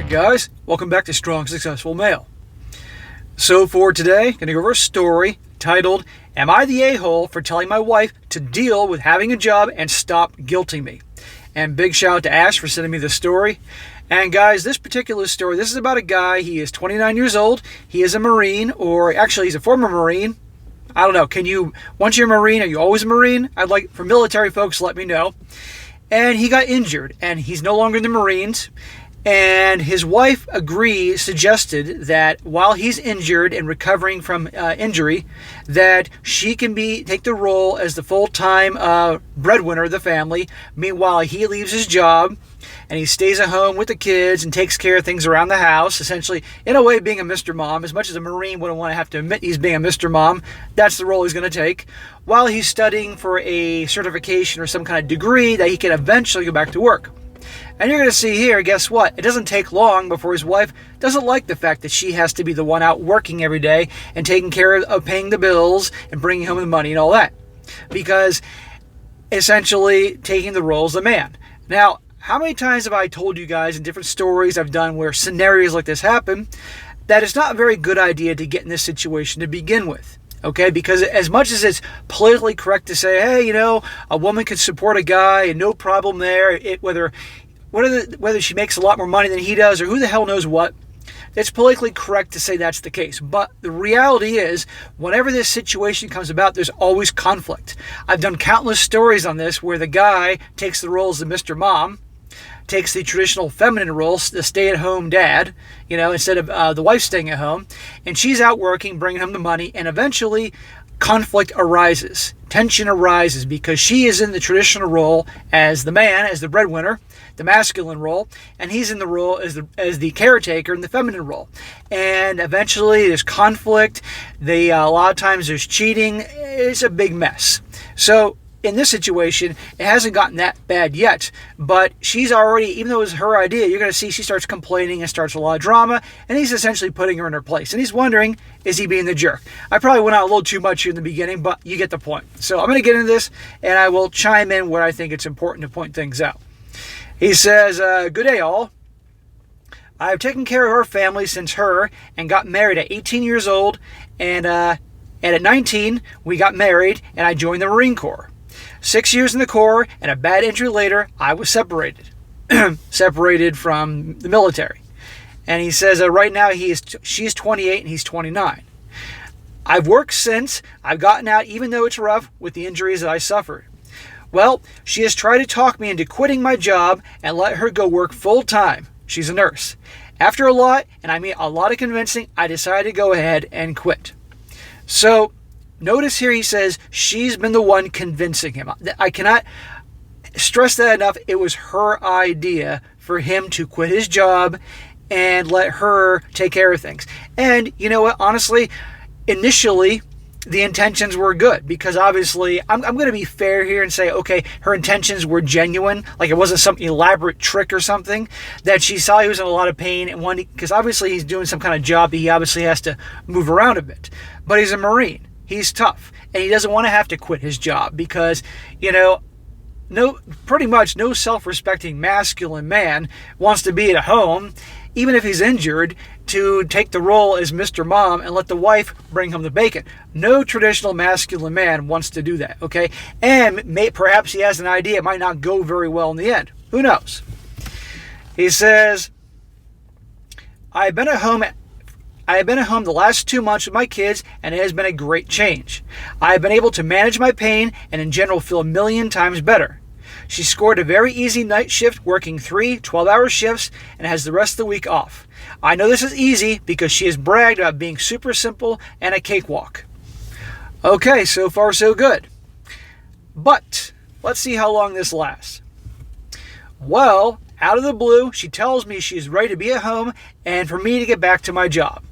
Alright guys, welcome back to Strong Successful Male. So for today, going to go over a story titled, Am I the A-hole for telling my wife to deal with having a job and stop guilting me? And big shout out to Ash for sending me this story. And guys, this particular story, this is about a guy. He is 29 years old. He is a Marine, or actually he's a former Marine. I don't know, once you're a Marine, are you always a Marine? I'd like, for military folks, let me know. And he got injured, and he's no longer in the Marines. And his wife suggested that while he's injured and recovering from injury, that she can take the role as the full-time breadwinner of the family. Meanwhile, he leaves his job and he stays at home with the kids and takes care of things around the house, essentially, in a way, being a Mr. Mom. As much as a Marine wouldn't want to have to admit he's being a Mr. Mom, that's the role he's going to take, while he's studying for a certification or some kind of degree that he can eventually go back to work. And you're going to see here, guess what? It doesn't take long before his wife doesn't like the fact that she has to be the one out working every day and taking care of paying the bills and bringing home the money and all that. Because essentially taking the role as a man. Now, how many times have I told you guys in different stories I've done where scenarios like this happen, that it's not a very good idea to get in this situation to begin with? Okay, because as much as it's politically correct to say, hey, a woman can support a guy and no problem there, whether she makes a lot more money than he does or who the hell knows what, it's politically correct to say that's the case. But the reality is, whenever this situation comes about, there's always conflict. I've done countless stories on this where the guy takes the role as the Mr. Mom, takes the traditional feminine role, the stay-at-home dad, instead of the wife staying at home, and she's out working, bringing home the money, and eventually conflict arises. Tension arises because she is in the traditional role as the man, as the breadwinner, the masculine role, and he's in the role as the caretaker in the feminine role. And eventually there's conflict. A lot of times there's cheating. It's a big mess. So in this situation, it hasn't gotten that bad yet, but she's already, even though it was her idea, you're going to see she starts complaining and starts a lot of drama, and he's essentially putting her in her place. And he's wondering, is he being the jerk? I probably went out a little too much here in the beginning, but you get the point. So I'm going to get into this, and I will chime in where I think it's important to point things out. He says, good day all. I've taken care of our family since her and got married at 18 years old, and at 19, we got married, and I joined the Marine Corps. 6 years in the Corps, and a bad injury later, I was separated. Separated from the military. And he says right now she's 28 and he's 29. I've worked since. I've gotten out, even though it's rough, with the injuries that I suffered. Well, she has tried to talk me into quitting my job and let her go work full time. She's a nurse. After a lot, and I mean a lot of convincing, I decided to go ahead and quit. So, notice here he says she's been the one convincing him. I cannot stress that enough. It was her idea for him to quit his job and let her take care of things. And you know what? Honestly, initially, the intentions were good because obviously, I'm going to be fair here and say, okay, her intentions were genuine. Like it wasn't some elaborate trick or something, that she saw he was in a lot of pain and wanted, because obviously he's doing some kind of job that he obviously has to move around a bit. But he's a Marine. He's tough, and he doesn't want to have to quit his job because, pretty much no self-respecting masculine man wants to be at home, even if he's injured, to take the role as Mr. Mom and let the wife bring home the bacon. No traditional masculine man wants to do that, okay? And perhaps he has an idea. It might not go very well in the end. Who knows? He says, I have been at home the last 2 months with my kids, and it has been a great change. I have been able to manage my pain and in general feel a million times better. She scored a very easy night shift, working 3 12-hour shifts, and has the rest of the week off. I know this is easy because she has bragged about being super simple and a cakewalk. Okay, so far so good. But let's see how long this lasts. Well, out of the blue, she tells me she's ready to be at home and for me to get back to my job.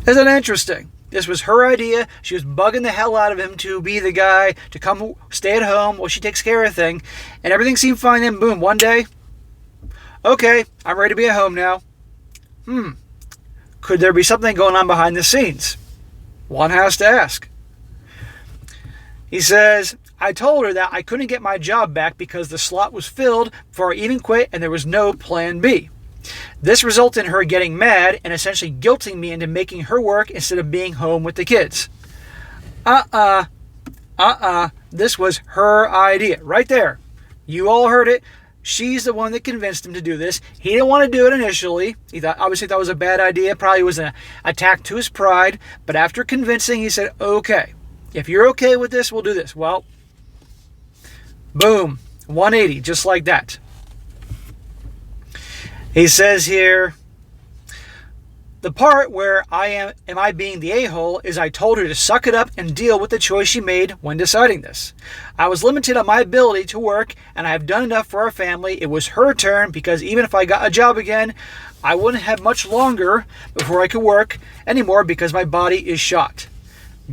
Isn't that interesting? This was her idea. She was bugging the hell out of him to be the guy, to come stay at home while she takes care of things. And everything seemed fine. Then boom, one day, okay, I'm ready to be at home now. Could there be something going on behind the scenes? One has to ask. He says, I told her that I couldn't get my job back because the slot was filled before I even quit and there was no plan B. This resulted in her getting mad and essentially guilting me into making her work instead of being home with the kids. This was her idea right there. You all heard it. She's the one that convinced him to do this. He didn't want to do it initially. He obviously thought it was a bad idea. Probably was an attack to his pride. But after convincing, he said, okay, if you're okay with this, we'll do this. Well, boom, 180, just like that. He says here, the part where am I being the a-hole is I told her to suck it up and deal with the choice she made when deciding this. I was limited on my ability to work and I have done enough for our family. It was her turn because even if I got a job again, I wouldn't have much longer before I could work anymore because my body is shot.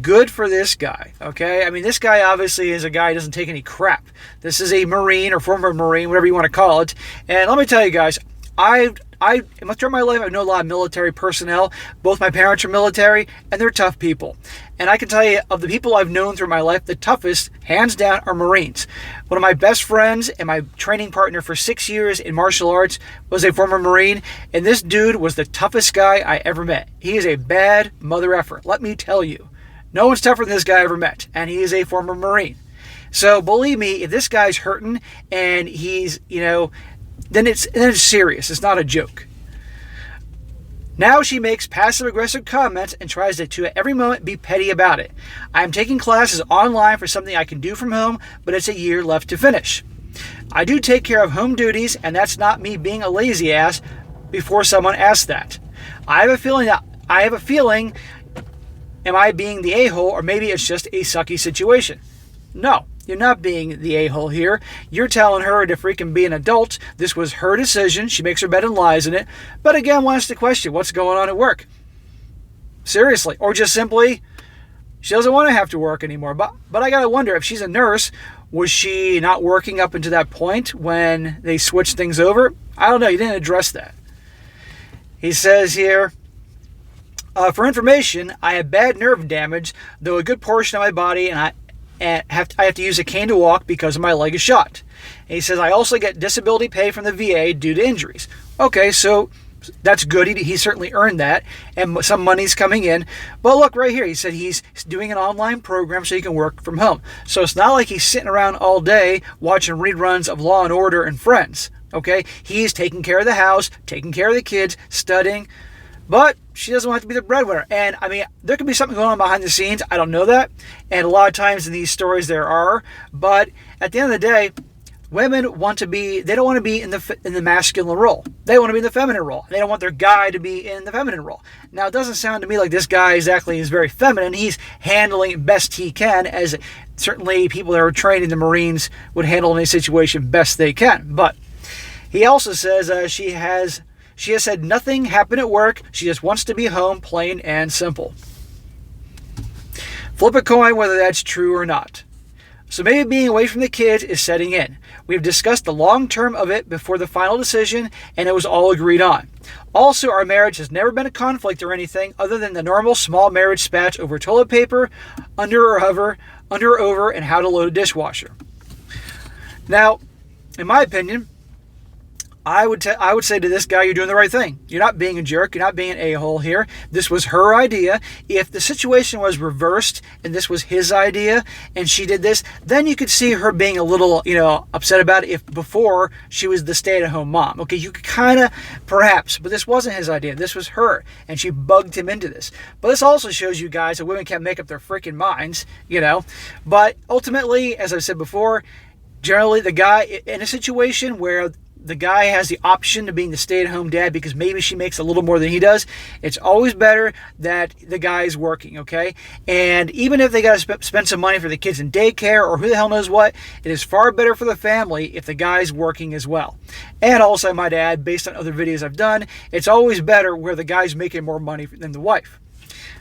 Good for this guy, okay? I mean, this guy obviously is a guy who doesn't take any crap. This is a Marine or former Marine, whatever you want to call it. And let me tell you guys, throughout my life, I've known a lot of military personnel. Both my parents are military, and they're tough people. And I can tell you, of the people I've known through my life, the toughest, hands down, are Marines. One of my best friends and my training partner for 6 years in martial arts was a former Marine, and this dude was the toughest guy I ever met. He is a bad mother effer, let me tell you. No one's tougher than this guy I ever met, and he is a former Marine. So believe me, if this guy's hurting and he's, then it's serious. It's not a joke. Now she makes passive-aggressive comments and tries to at every moment be petty about it. I am taking classes online for something I can do from home, but it's a year left to finish. I do take care of home duties, and that's not me being a lazy ass before someone asks that. I have a feeling, am I being the a-hole, or maybe it's just a sucky situation? No. You're not being the a-hole here. You're telling her to freaking be an adult. This was her decision. She makes her bed and lies in it. But again, wants to question what's going on at work. Seriously. Or just simply, she doesn't want to have to work anymore. But I got to wonder, if she's a nurse, was she not working up until that point when they switched things over? I don't know. You didn't address that. He says here, for information, I have bad nerve damage, though a good portion of my body, and I have to use a cane to walk because my leg is shot. And he says, I also get disability pay from the VA due to injuries. Okay, so that's good. He certainly earned that, and some money's coming in. But look right here. He said he's doing an online program so he can work from home. So it's not like he's sitting around all day watching reruns of Law and Order and Friends. Okay, he's taking care of the house, taking care of the kids, studying. But she doesn't want to be the breadwinner. And I mean, there could be something going on behind the scenes. I don't know that. And a lot of times in these stories there are. But at the end of the day, women they don't want to be in the masculine role. They want to be in the feminine role. They don't want their guy to be in the feminine role. Now, it doesn't sound to me like this guy exactly is very feminine. He's handling it best he can, as certainly people that are trained in the Marines would handle any situation best they can. But he also says she has said nothing happened at work. She just wants to be home, plain and simple. Flip a coin whether that's true or not. So maybe being away from the kids is setting in. We've discussed the long term of it before the final decision, and it was all agreed on. Also, our marriage has never been a conflict or anything other than the normal small marriage spat over toilet paper, under or over, and how to load a dishwasher. Now, in my opinion, I would say to this guy, you're doing the right thing. You're not being a jerk. You're not being an a-hole here. This was her idea. If the situation was reversed and this was his idea and she did this, then you could see her being a little, upset about it if before she was the stay-at-home mom. Okay, you could kind of, perhaps, but this wasn't his idea. This was her, and she bugged him into this. But this also shows you guys that women can't make up their freaking minds, But ultimately, as I said before, generally the guy, in a situation where the guy has the option of being the stay-at-home dad because maybe she makes a little more than he does, it's always better that the guy is working, okay? And even if they got to spend some money for the kids in daycare or who the hell knows what, it is far better for the family if the guy's working as well. And also, I might add, based on other videos I've done, it's always better where the guy's making more money than the wife.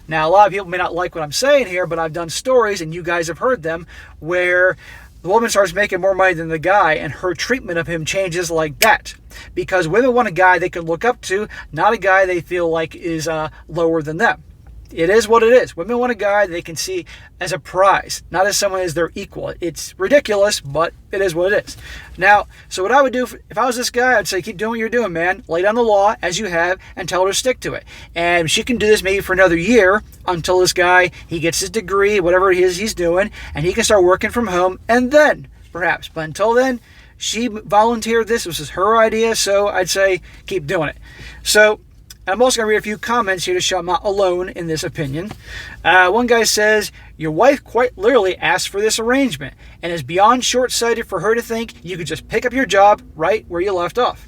Now, a lot of people may not like what I'm saying here, but I've done stories, and you guys have heard them, where the woman starts making more money than the guy, and her treatment of him changes like that. Because women want a guy they can look up to, not a guy they feel like is lower than them. It is what it is. Women want a guy they can see as a prize, not as someone as their equal. It's ridiculous, but it is what it is. Now, so what I would do if I was this guy, I'd say keep doing what you're doing, man. Lay down the law as you have and tell her to stick to it. And she can do this maybe for another year until this guy, he gets his degree, whatever it is he's doing, and he can start working from home, and then perhaps. But until then, she volunteered this. This was her idea, so I'd say keep doing it. So I'm also going to read a few comments here to show I'm not alone in this opinion. One guy says, your wife quite literally asked for this arrangement and is beyond short-sighted for her to think you could just pick up your job right where you left off.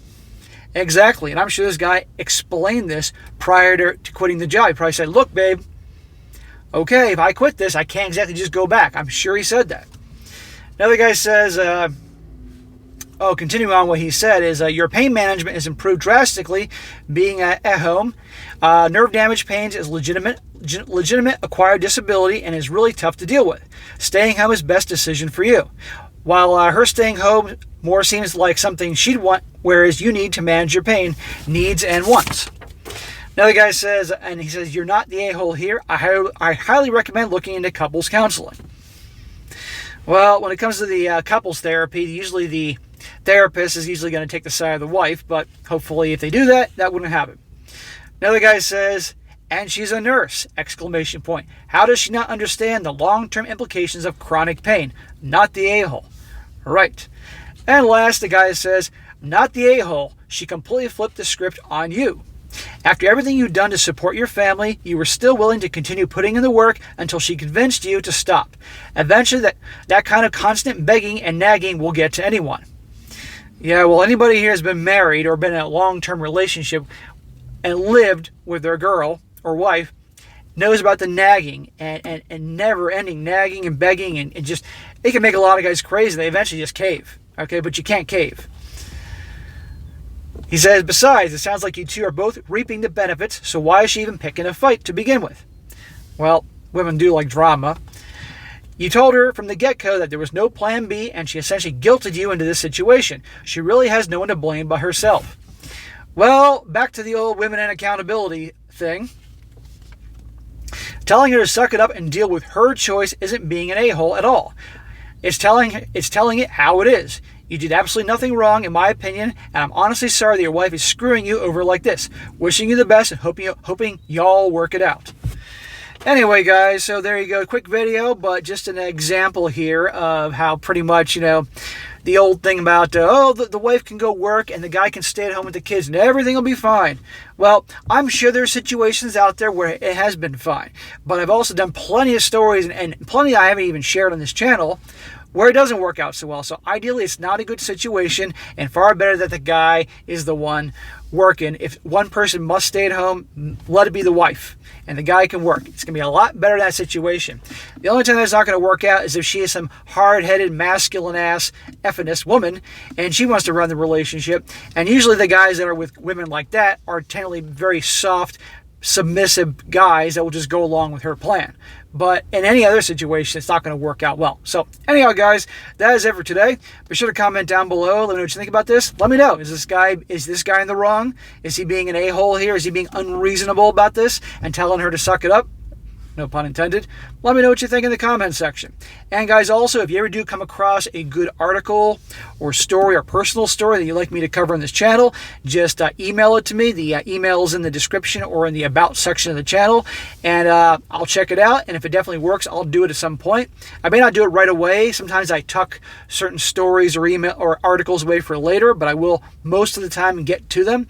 Exactly, and I'm sure this guy explained this prior to quitting the job. He probably said, look, babe, okay, if I quit this, I can't exactly just go back. I'm sure he said that. Another guy says, continuing on what he said is your pain management has improved drastically being at home. Nerve damage pains is legitimate acquired disability and is really tough to deal with. Staying home is best decision for you. While her staying home more seems like something she'd want, whereas you need to manage your pain, needs, and wants. Another guy says, and he says, you're not the a-hole here. I highly recommend looking into couples counseling. Well, when it comes to the couples therapy, usually the therapist is usually going to take the side of the wife, but hopefully if they do that, that wouldn't happen. Another guy says, and she's a nurse, exclamation point. How does she not understand the long-term implications of chronic pain? Not the a-hole. Right. And last, the guy says, not the a-hole. She completely flipped the script on you. After everything you've done to support your family, you were still willing to continue putting in the work until she convinced you to stop. Eventually, that kind of constant begging and nagging will get to anyone. Yeah, well, anybody here has been married or been in a long-term relationship and lived with their girl or wife knows about the nagging and never-ending nagging and begging, and just, it can make a lot of guys crazy. They eventually just cave, okay? But you can't cave. He says, besides, it sounds like you two are both reaping the benefits, so why is she even picking a fight to begin with? Well, women do like drama. You told her from the get-go that there was no plan B, and she essentially guilted you into this situation. She really has no one to blame but herself. Well, back to the old women and accountability thing. Telling her to suck it up and deal with her choice isn't being an a-hole at all. It's telling it how it is. You did absolutely nothing wrong, in my opinion, and I'm honestly sorry that your wife is screwing you over like this. Wishing you the best and hoping y'all work it out. Anyway, guys, so there you go. Quick video, but just an example here of how pretty much, the old thing about, the wife can go work and the guy can stay at home with the kids and everything will be fine. Well, I'm sure there are situations out there where it has been fine. But I've also done plenty of stories and plenty I haven't even shared on this channel where it doesn't work out so well. So ideally, it's not a good situation, and far better that the guy is the one working. If one person must stay at home, let it be the wife, and the guy can work. It's going to be a lot better in that situation. The only time that's not going to work out is if she is some hard-headed, masculine-ass, effiness woman, and she wants to run the relationship. And usually the guys that are with women like that are generally very soft, submissive guys that will just go along with her plan. But in any other situation, it's not going to work out well. So anyhow, guys, that is it for today. Be sure to comment down below. Let me know what you think about this. Let me know. Is this guy in the wrong? Is he being an a-hole here? Is he being unreasonable about this and telling her to suck it up? No pun intended. Let me know what you think in the comment section. And guys, also, if you ever do come across a good article or story or personal story that you'd like me to cover on this channel, just email it to me. The email is in the description or in the About section of the channel, and I'll check it out. And if it definitely works, I'll do it at some point. I may not do it right away. Sometimes I tuck certain stories or email or articles away for later, but I will most of the time get to them.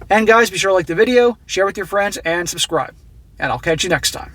And guys, be sure to like the video, share with your friends, and subscribe. And I'll catch you next time.